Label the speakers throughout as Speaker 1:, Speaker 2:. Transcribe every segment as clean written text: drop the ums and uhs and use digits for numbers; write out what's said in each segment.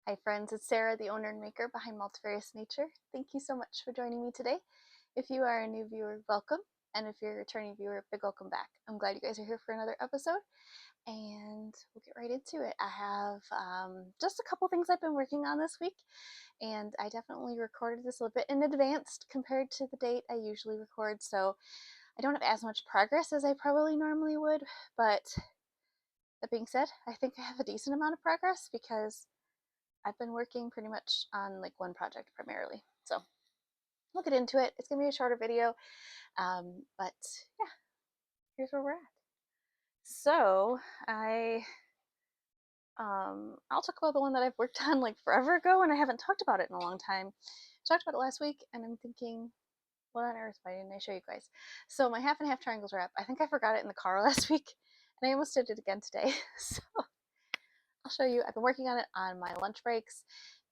Speaker 1: Hi friends, it's Sarah, the owner and maker behind Multifarious Nature. Thank you so much for joining me today. If you are a new viewer, welcome. And if you're a returning viewer, big welcome back. I'm glad you guys are here for another episode and we'll get right into it. I have just a couple things I've been working on this week, and I definitely recorded this a little bit in advance compared to the date I usually record, so I don't have as much progress as I probably normally would, but that being said, I think I have a decent amount of progress because I've been working pretty much on like one project primarily. So we'll get into it. It's gonna be a shorter video, but yeah, here's where we're at. So I'll talk about the one that I've worked on like forever ago, and I haven't talked about it in a long time. I talked about it last week, and I'm thinking, what on earth? Why didn't I show you guys? So my half and half triangles wrap. I think I forgot it in the car last week, and I almost did it again today. So I'll show you. I've been working on it on my lunch breaks,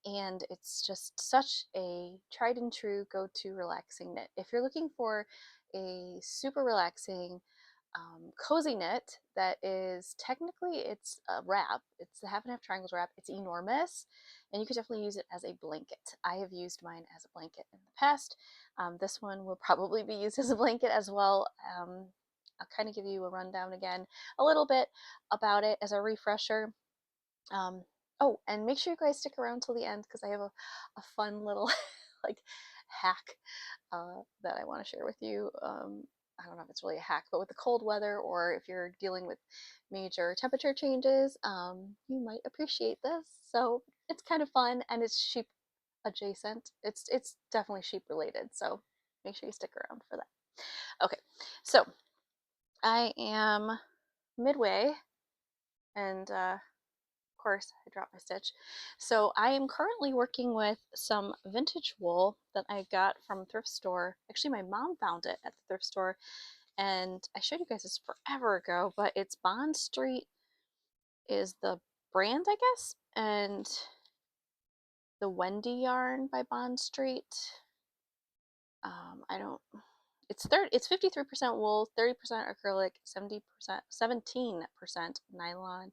Speaker 1: and it's just such a tried and true go-to relaxing knit. If you're looking for a super relaxing cozy knit that is technically, it's a wrap, it's the half and half triangles wrap, it's enormous, and you could definitely use it as a blanket. I have used mine as a blanket in the past. This one will probably be used as a blanket as well. I'll kind of give you a rundown again a little bit about it as a refresher. um, oh, and make sure you guys stick around till the end because I have a fun little like hack that I want to share with you. I don't know if it's really a hack, but with the cold weather or if you're dealing with major temperature changes, you might appreciate this. So it's kind of fun and it's sheep adjacent. It's definitely sheep related. So make sure you stick around for that. Okay, so I am midway, and course, I dropped my stitch. So I am currently working with some vintage wool that I got from a thrift store. Actually, my mom found it at the thrift store, and I showed you guys this forever ago, but it's Bond Street is the brand, I guess, and the Wendy yarn by Bond Street. I don't. It's 53% wool, 30% acrylic, 17% nylon.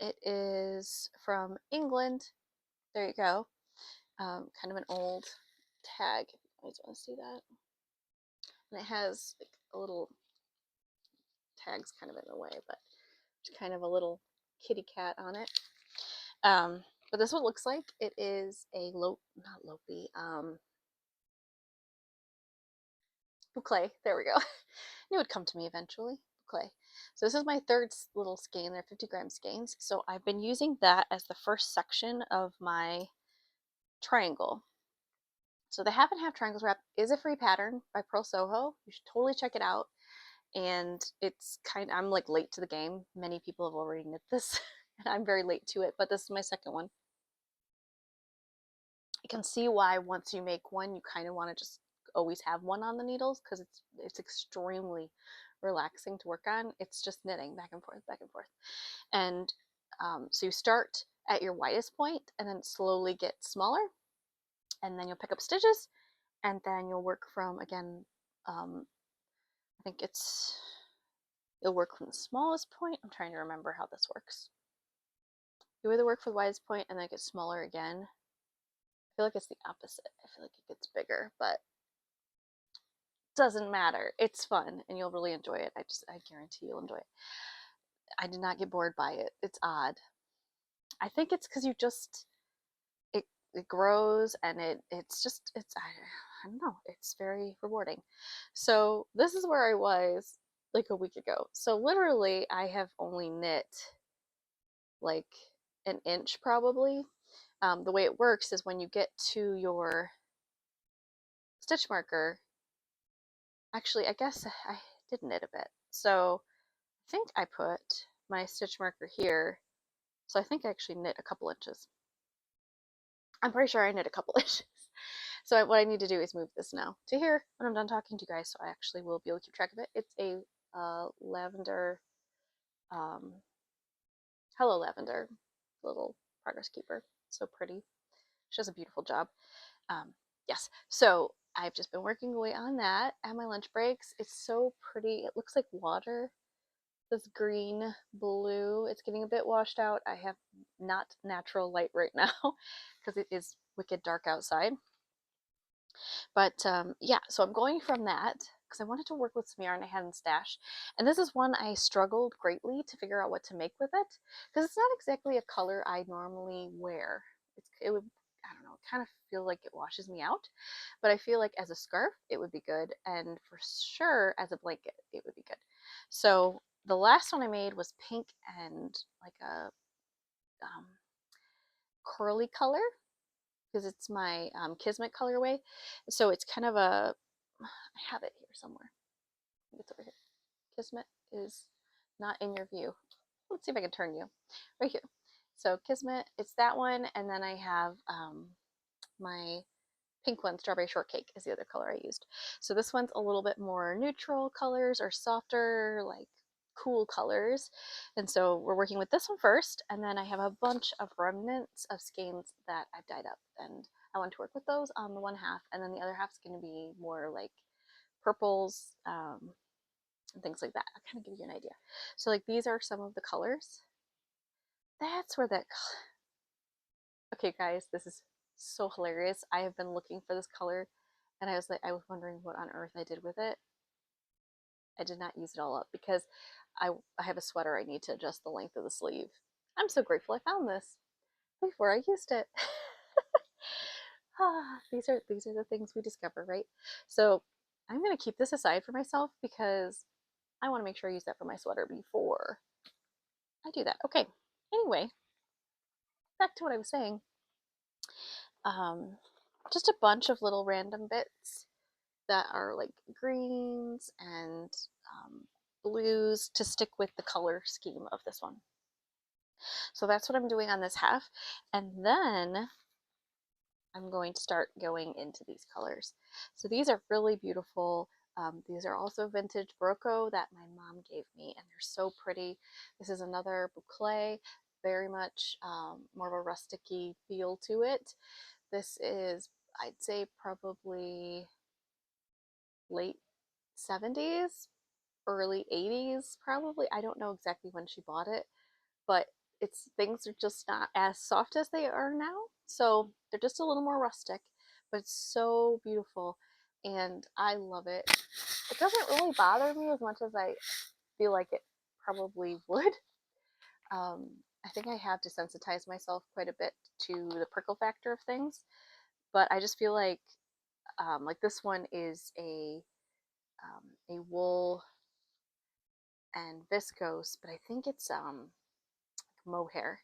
Speaker 1: It is from England. There you go. Kind of an old tag. If you always want to see that. And it has like a little tags kind of in the way, but it's kind of a little kitty cat on it. But this is what it looks like. It is a not Lopi, boucle. There we go. It would come to me eventually. Boucle. So this is my third little skein. They're 50-gram skeins. So I've been using that as the first section of my triangle. So the half and half triangles wrap is a free pattern by Pearl Soho. You should totally check it out. And it's I'm like late to the game. Many people have already knit this, and I'm very late to it, but this is my second one. You can see why once you make one, you kind of want to just always have one on the needles because it's extremely relaxing to work on. It's just knitting back and forth, back and forth. And so you start at your widest point and then slowly get smaller, and then you'll pick up stitches, and then you'll work from, again, I think you'll work from the smallest point. I'm trying to remember how this works. You either work for the widest point and then it gets smaller again. I feel like it's the opposite. I feel like it gets bigger, but it doesn't matter. It's fun and you'll really enjoy it. I guarantee you'll enjoy it. I did not get bored by it. It's odd. I think it's because it grows, and I don't know, it's very rewarding. So this is where I was like a week ago. So literally I have only knit like an inch probably. The way it works is when you get to your stitch marker, actually I guess I did knit a bit. So I think I put my stitch marker here. So I think I actually knit a couple inches. I'm pretty sure I knit a couple inches. So what I need to do is move this now to here when I'm done talking to you guys, so I actually will be able to keep track of it. It's a lavender, Hello Lavender little progress keeper. So pretty. She does a beautiful job. Yes, so I've just been working away on that at my lunch breaks. It's so pretty. It looks like water. this green blue. It's getting a bit washed out. I have not natural light right now because it is wicked dark outside. But yeah, so I'm going from that because I wanted to work with some yarn I had in stash. And this is one I struggled greatly to figure out what to make with it because it's not exactly a color I normally wear. It would, I don't know, kind of feel like it washes me out. But I feel like as a scarf, it would be good. And for sure, as a blanket, it would be good. So the last one I made was pink and like a curly color because it's my Kismet colorway. So it's kind of a, I have it here somewhere. It's over here. Kismet is not in your view. Let's see if I can turn you. Right here. So Kismet, it's that one. And then I have my pink one, Strawberry Shortcake, is the other color I used. So this one's a little bit more neutral colors or softer, like cool colors. And so we're working with this one first. And then I have a bunch of remnants of skeins that I've dyed up. And I want to work with those on the one half. And then the other half is going to be more like purples and things like that. I'll kind of give you an idea. So like these are some of the colors. That's where that, okay guys, this is so hilarious. I have been looking for this color and I was wondering what on earth I did with it. I did not use it all up because I have a sweater I need to adjust the length of the sleeve. I'm so grateful I found this before I used it. These are the things we discover, right? So I'm gonna keep this aside for myself because I want to make sure I use that for my sweater before I do that. Okay. Anyway, back to what I was saying. Just a bunch of little random bits that are like greens and blues to stick with the color scheme of this one. So that's what I'm doing on this half. And then I'm going to start going into these colors. So these are really beautiful. These are also vintage Barocco that my mom gave me, and they're so pretty. This is another boucle, very much more of a rustic-y feel to it. This is, I'd say, probably late 70s, early 80s, probably. I don't know exactly when she bought it, but things are just not as soft as they are now. So they're just a little more rustic, but it's so beautiful and I love it. It doesn't really bother me as much as I feel like it probably would. I think I have desensitized myself quite a bit to the prickle factor of things, but I just feel like this one is a wool and viscose, but I think it's mohair,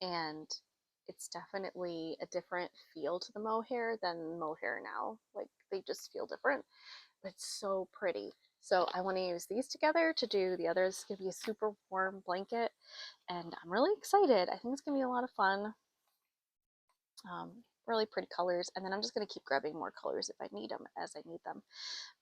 Speaker 1: and it's definitely a different feel to the mohair than mohair now. Like they just feel different, but it's so pretty. So I want to use these together to do the others. It's gonna be a super warm blanket, and I'm really excited. I think it's gonna be a lot of fun. Really pretty colors, and then I'm just gonna keep grabbing more colors if I need them as I need them.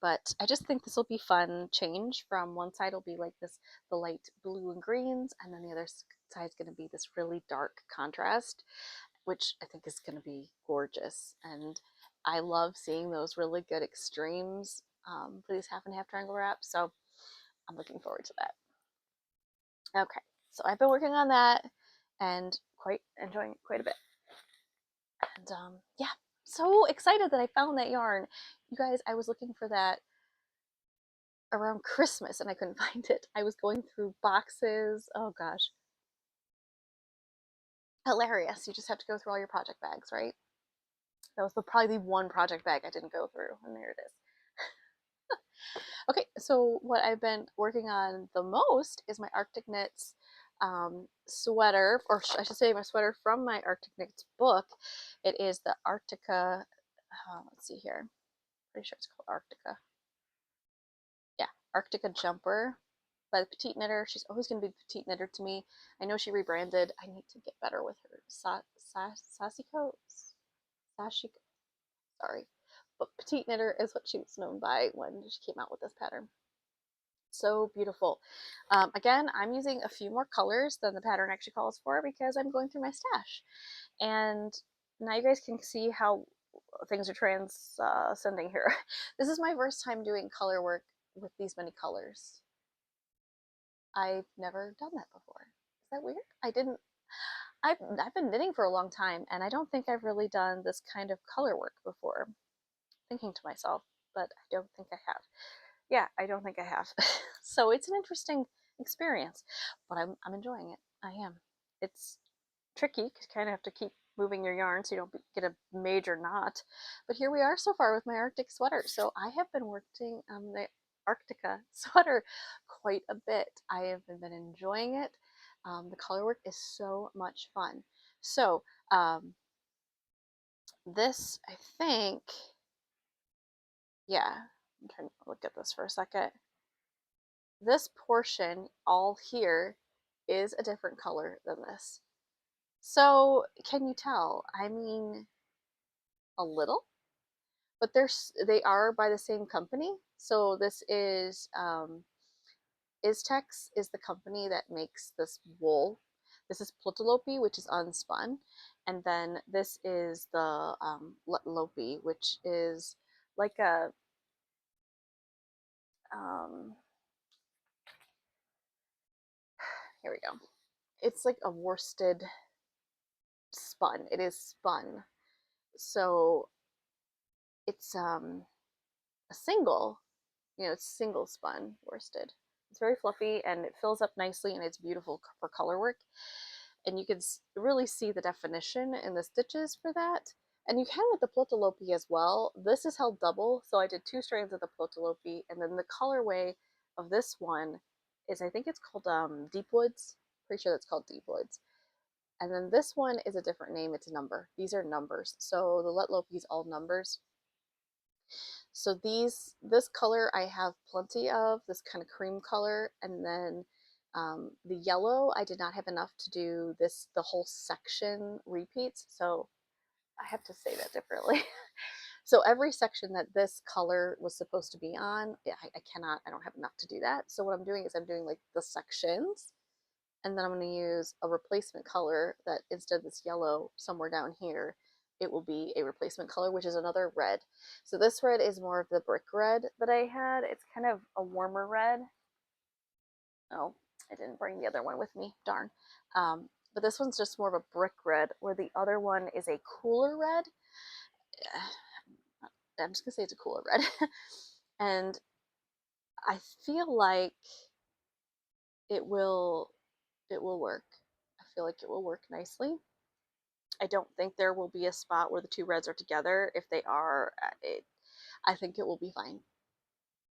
Speaker 1: But I just think this will be fun change from one side will be like this, the light blue and greens, and then the other side is going to be this really dark contrast, which I think is going to be gorgeous. And I love seeing those really good extremes for these half and half triangle wraps. So I'm looking forward to that. Okay, so I've been working on that and quite enjoying it quite a bit. And yeah, so excited that I found that yarn. You guys, I was looking for that around Christmas and I couldn't find it. I was going through boxes. Oh gosh. Hilarious. You just have to go through all your project bags, right? That was probably the one project bag I didn't go through, and there it is. Okay, so what I've been working on the most is my Arctic Knits sweater, or I should say my sweater from my Arctic Knits book. It is the Arctica, let's see here, pretty sure it's called Arctica. Yeah, Arctica Jumper by the Petite Knitter. She's always going to be the Petite Knitter to me. I know she rebranded. I need to get better with her. Sashiko? Sorry. But Petite Knitter is what she was known by when she came out with this pattern. So beautiful. Again, I'm using a few more colors than the pattern actually calls for because I'm going through my stash. And now you guys can see how things are transcending here. This is my first time doing color work with these many colors. I've never done that before. Is that weird? I've been knitting for a long time, and I don't think I've really done this kind of color work before. Thinking to myself, but I don't think I have. Yeah, I don't think I have. So it's an interesting experience, but I'm enjoying it. I am. It's tricky because you kind of have to keep moving your yarn so you don't get a major knot. But here we are so far with my Arctic sweater. So I have been working on the Arctica sweater quite a bit. I have been enjoying it. The color work is so much fun. So this, I think, yeah, I'm trying to look at this for a second. This portion all here is a different color than this. So can you tell? I mean, a little, but they are by the same company. So this is Istex is the company that makes this wool. This is Plutolopi, which is unspun, and then this is the Lopi, which is like a um, here we go. It's like a worsted spun. It is spun, so it's a single, it's single spun worsted. It's very fluffy and it fills up nicely and it's beautiful for color work. And you can really see the definition in the stitches for that. And you can with the Plutolopi as well. This is held double, so I did 2 strands of the Plutolopi, and then the colorway of this one is, I think it's called Deep Woods. Pretty sure that's called Deep Woods. And then this one is a different name. It's a number. These are numbers. So the Lopi is all numbers. So this color I have plenty of, this kind of cream color, and then the yellow I did not have enough to do the whole section repeats, so I have to say that differently. So every section that this color was supposed to be on, I don't have enough to do that. So what I'm doing is I'm doing like the sections, and then I'm going to use a replacement color that instead of this yellow somewhere down here, it will be a replacement color, which is another red. So this red is more of the brick red that I had. It's kind of a warmer red. Oh, I didn't bring the other one with me, darn. But this one's just more of a brick red, where the other one is a cooler red. I'm just gonna say it's a cooler red. And I feel like it will work. I feel like it will work nicely. I don't think there will be a spot where the 2 reds are together. If they are, I think it will be fine.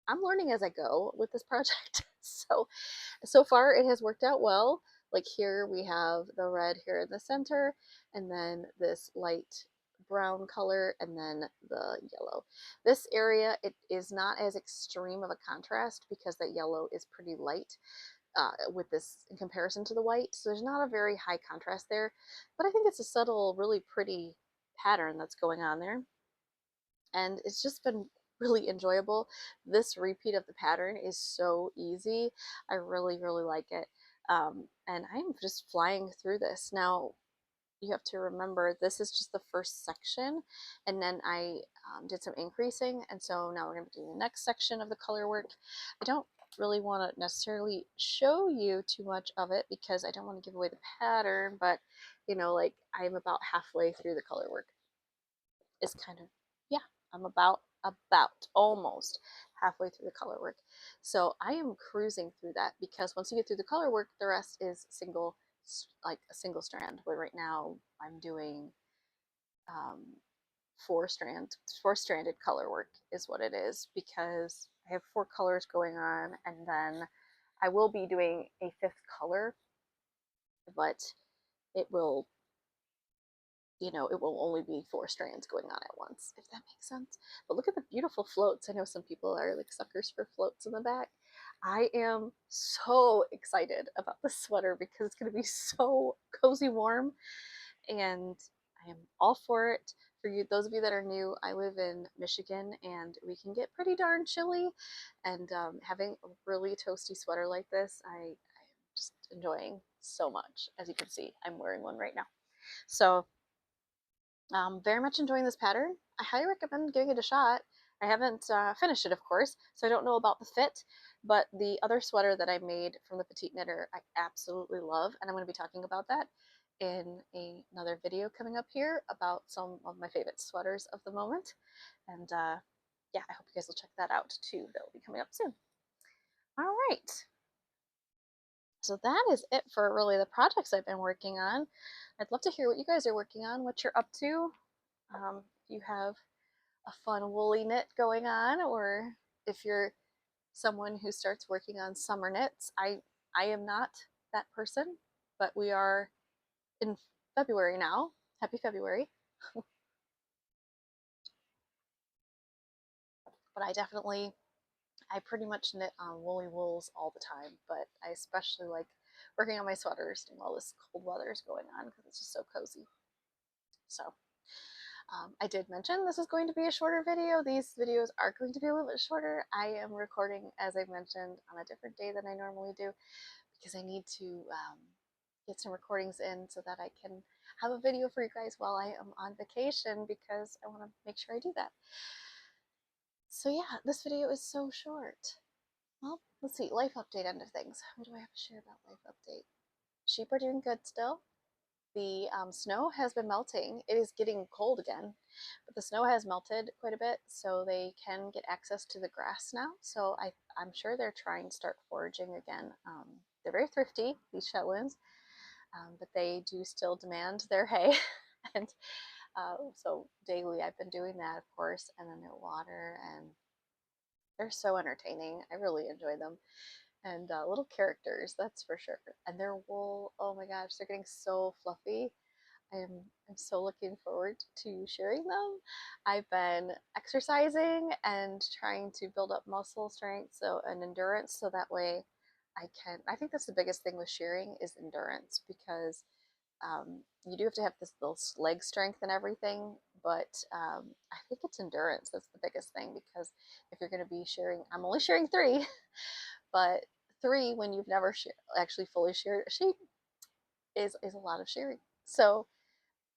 Speaker 1: I'm learning as I go with this project. So far it has worked out well. Like here we have the red here in the center, and then this light brown color, and then the yellow. This area, it is not as extreme of a contrast because that yellow is pretty light. With this in comparison to the white. So there's not a very high contrast there, but I think it's a subtle, really pretty pattern that's going on there. And it's just been really enjoyable. This repeat of the pattern is so easy. I really, really like it. And I'm just flying through this. Now, you have to remember this is just the first section, and then I did some increasing, and so now we're going to be doing the next section of the color work. I don't really want to necessarily show you too much of it because I don't want to give away the pattern, but like I'm about halfway through the color work. It's kind of, yeah, I'm about almost halfway through the color work. So I am cruising through that because once you get through the color work, the rest is like a single strand, where right now I'm doing um, 4-stranded color work is what it is, because I have 4 colors going on, and then I will be doing a 5th color, but it will it will only be 4 strands going on at once, if that makes sense. But look at the beautiful floats. I know some people are like suckers for floats in the back. I am so excited about this sweater because it's going to be so cozy warm, and I am all for it. For you, those of you that are new, I live in Michigan and we can get pretty darn chilly, and having a really toasty sweater like this, I'm just enjoying so much. As you can see, I'm wearing one right now. So very much enjoying this pattern. I highly recommend giving it a shot. I haven't finished it, of course, so I don't know about the fit, but the other sweater that I made from the Petite Knitter I absolutely love, and I'm going to be talking about that in another video coming up here about some of my favorite sweaters of the moment. And yeah, I hope you guys will check that out too. That will be coming up soon. All right. So that is it for really the projects I've been working on. I'd love to hear what you guys are working on, what you're up to. If you have a fun woolly knit going on, or if you're someone who starts working on summer knits. I am not that person, but we are in February now. Happy February. But I pretty much knit on woolly wools all the time, but I especially like working on my sweaters while this cold weather is going on because it's just so cozy. So I did mention this is going to be a shorter video. These videos are going to be a little bit shorter. I am recording, as I mentioned, on a different day than I normally do because I need to get some recordings in so that I can have a video for you guys while I am on vacation because I want to make sure I do that. So yeah, this video is so short. Well, let's see, life update end of things. What do I have to share about life update? Sheep are doing good still. The snow has been melting. It is getting cold again, but the snow has melted quite a bit, so they can get access to the grass now. So I'm sure they're trying to start foraging again. They're very thrifty, these Shetlands, but they do still demand their hay. And so daily I've been doing that, of course, and then their water, and they're so entertaining. I really enjoy them. And little characters, that's for sure. And their wool, oh my gosh, they're getting so fluffy. I'm so looking forward to sharing them. I've been exercising and trying to build up muscle strength and endurance so that way I think that's the biggest thing with shearing is endurance because you do have to have this little leg strength and everything, but I think it's endurance that's the biggest thing because if you're going to be shearing, I'm only shearing 3, but 3 when you've never actually fully sheared a sheep is a lot of shearing. So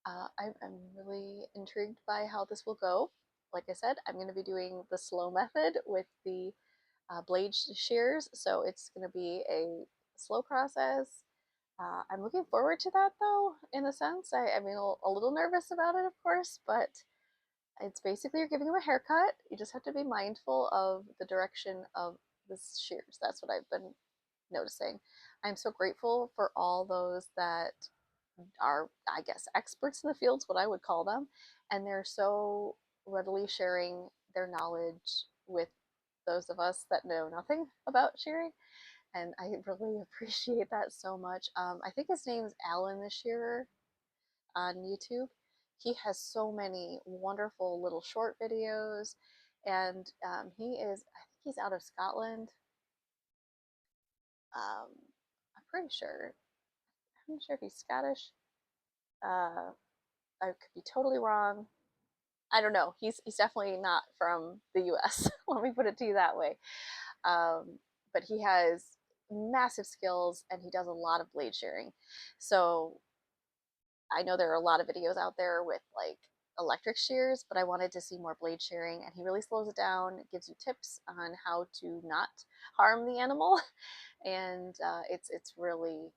Speaker 1: I'm really intrigued by how this will go. Like I said, I'm going to be doing the slow method with the blade shears, so it's going to be a slow process. I'm looking forward to that though, in a sense. I mean, a little nervous about it, of course, but it's basically you're giving them a haircut. You just have to be mindful of the direction of the shears. That's what I've been noticing. I'm so grateful for all those that are, I guess, experts in the fields, what I would call them, and they're so readily sharing their knowledge with those of us that know nothing about shearing. And I really appreciate that so much. I think his name's Alan the Shearer on YouTube. He has so many wonderful little short videos, and I think he's out of Scotland. Um, I'm pretty sure. I'm not sure if he's Scottish. Uh, I could be totally wrong. I don't know. He's definitely not from the U.S. Let me put it to you that way. But he has massive skills and he does a lot of blade shearing. So I know there are a lot of videos out there with like electric shears, but I wanted to see more blade shearing, and he really slows it down, gives you tips on how to not harm the animal, and it's really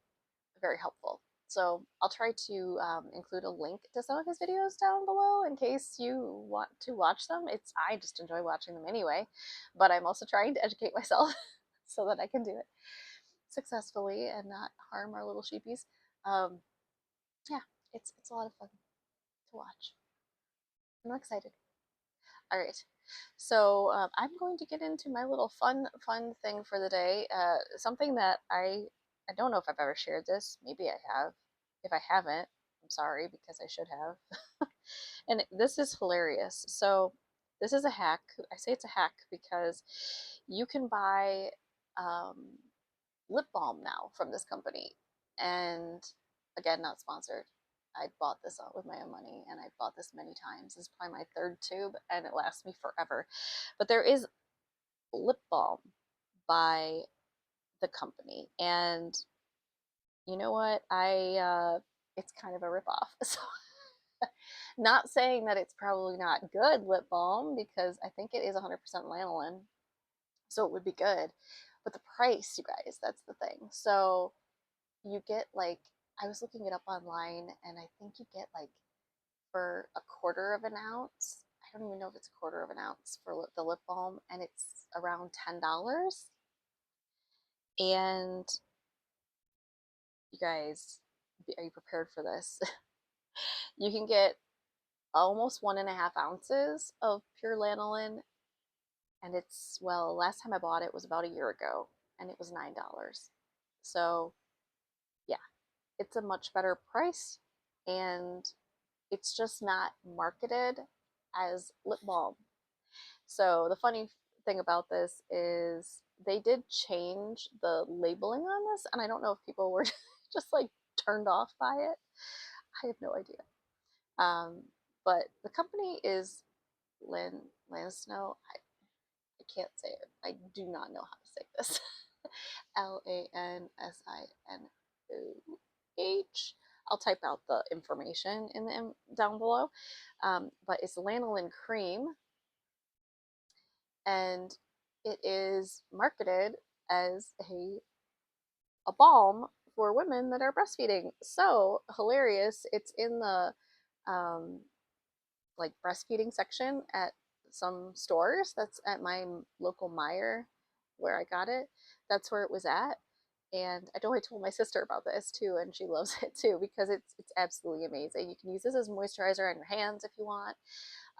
Speaker 1: very helpful. So I'll try to include a link to some of his videos down below in case you want to watch them. I just enjoy watching them anyway, but I'm also trying to educate myself so that I can do it successfully and not harm our little sheepies. Um, yeah, it's a lot of fun to watch. I'm excited. All right, so I'm going to get into my little fun thing for the day. Something that I don't know if I've ever shared this. Maybe I have. If I haven't, I'm sorry because I should have. And this is hilarious. So this is a hack. I say it's a hack because you can buy um, lip balm now from this company. And again, not sponsored. I bought this with my own money and I bought this many times. This is probably my 3rd tube and it lasts me forever. But there is lip balm by the company. And you know what? It's kind of a ripoff. So Not saying that it's probably not good lip balm, because I think it is 100% lanolin, so it would be good. But the price, you guys, that's the thing. So you get like, I was looking it up online, and I think you get like, for a quarter of an ounce, I don't even know if it's a quarter of an ounce for the lip balm, and it's around $10. And you guys, are you prepared for this? You can get almost 1.5 ounces of pure lanolin, and it's, well, last time I bought it was about a year ago, and it was $9. So yeah, it's a much better price, and it's just not marketed as lip balm. So the funny thing about this is they did change the labeling on this, and I don't know if people were just like turned off by it. I have no idea. But the company is Lansinoh. I can't say it. I do not know how to say this. Lansinoh. I'll type out the information in the down below. But it's lanolin cream, and it is marketed as a balm for women that are breastfeeding. So hilarious! It's in the um, like breastfeeding section at some stores. That's at my local Meijer where I got it. That's where it was at. And I know I told my sister about this too, and she loves it too, because it's absolutely amazing. You can use this as moisturizer on your hands if you want.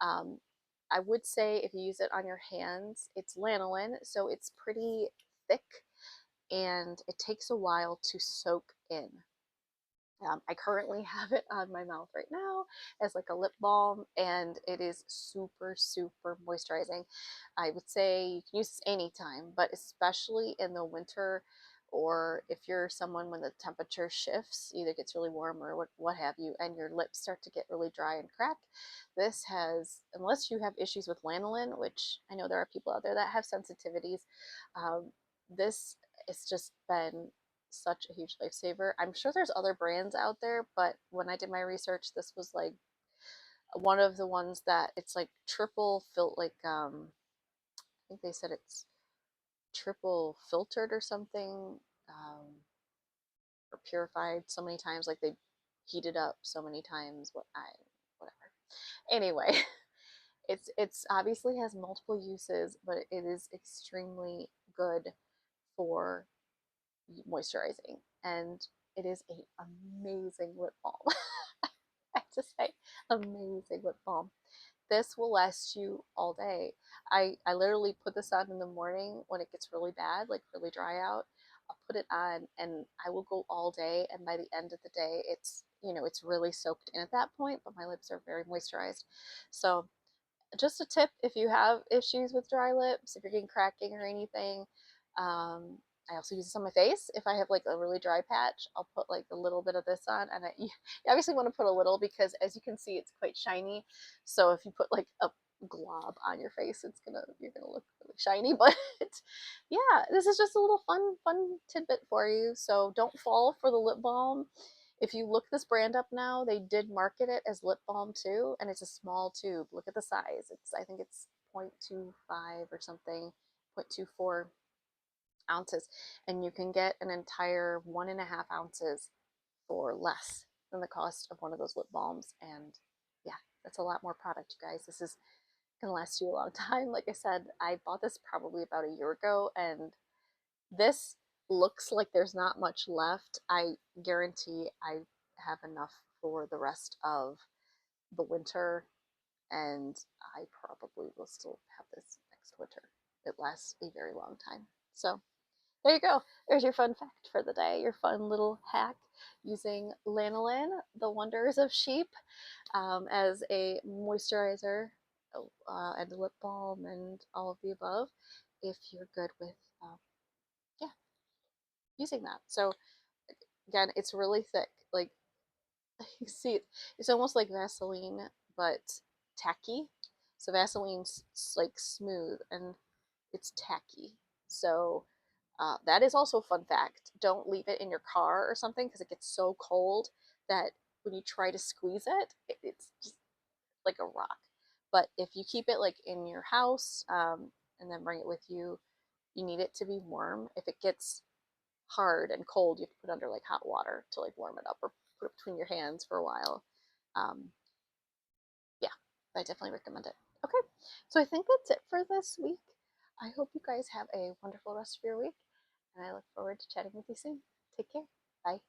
Speaker 1: Um, I would say if you use it on your hands, it's lanolin, so it's pretty thick, and it takes a while to soak in. I currently have it on my mouth right now as like a lip balm, and it is super, super moisturizing. I would say you can use this anytime, but especially in the winter, or if you're someone when the temperature shifts, either gets really warm or what have you, and your lips start to get really dry and crack. This has, unless you have issues with lanolin, which I know there are people out there that have sensitivities, this has just been such a huge lifesaver. I'm sure there's other brands out there, but when I did my research, this was like one of the ones that it's like triple like I think they said it's triple filtered or something, or purified so many times, like they heated up so many times. Whatever. Anyway, it's obviously has multiple uses, but it is extremely good for moisturizing, and it is a amazing lip balm. I have to say, amazing lip balm. This will last you all day. I literally put this on in the morning when it gets really bad, like really dry out. I'll put it on and I will go all day, and by the end of the day it's really soaked in at that point, but my lips are very moisturized. So just a tip, if you have issues with dry lips, if you're getting cracking or anything. I also use this on my face. If I have like a really dry patch, I'll put like a little bit of this on, and you obviously want to put a little, because as you can see, it's quite shiny. So if you put like a glob on your face, you're gonna look really shiny. But yeah, this is just a little fun tidbit for you. So don't fall for the lip balm. If you look this brand up now, they did market it as lip balm too, and it's a small tube. Look at the size. I think it's 0.25 or something, 0.24 ounces, and you can get an entire 1.5 ounces for less than the cost of one of those lip balms. And yeah, that's a lot more product, you guys. This is gonna last you a long time. Like I said, I bought this probably about a year ago, and this looks like there's not much left. I guarantee I have enough for the rest of the winter, and I probably will still have this next winter. It lasts a very long time. So there you go. There's your fun fact for the day, your fun little hack using lanolin, the wonders of sheep, as a moisturizer, and a lip balm and all of the above, if you're good with yeah, using that. So again, it's really thick. Like you see it, it's almost like Vaseline, but tacky. So Vaseline's like smooth, and it's tacky. So that is also a fun fact. Don't leave it in your car or something, because it gets so cold that when you try to squeeze it, it's just like a rock. But if you keep it like in your house and then bring it with you, you need it to be warm. If it gets hard and cold, you have to put it under like hot water to like warm it up, or put it between your hands for a while. Um, yeah, I definitely recommend it. Okay, so I think that's it for this week. I hope you guys have a wonderful rest of your week, and I look forward to chatting with you soon. Take care. Bye.